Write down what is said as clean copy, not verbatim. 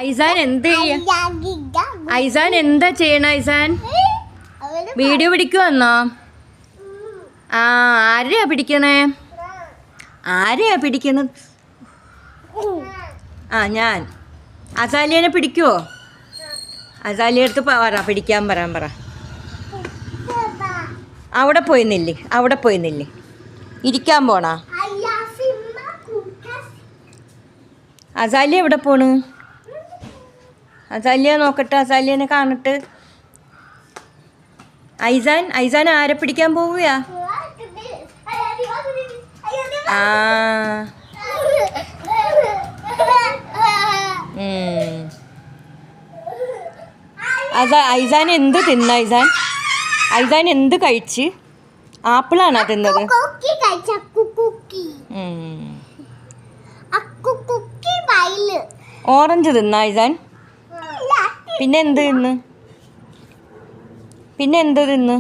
ഐസാൻ എന്ത് ചെയ്യ ഐസാൻ എന്താ ചെയ്യണ ഐസാൻ വീഡിയോ പിടിക്കുവന്നോ ആ ആരെയാ പിടിക്കണേ ആരെയാ പിടിക്കണത് ആ ഞാൻ അസാലിയനെ പിടിക്കുവോ അസാലിയ അടുത്ത് പറ പിടിക്കാൻ പറ അവിടെ പോയി നില്ലേ ഇരിക്കാൻ പോണാ അസാലിയ എവിടെ പോണ് അസാലിയ നോക്കട്ടെ അസാലിയനെ കാണട്ടെ ഐസാൻ ആരെ പിടിക്കാൻ പോവുകയാ ആ ഐസാൻ എന്ത് തിന്ന ഐസാൻ എന്ത് കഴിച്ച് ആപ്പിളാണോ തിന്നത് ഓറഞ്ച് തിന്ന ഐസാൻ പിന്നെ എന്ത് തിന്ന്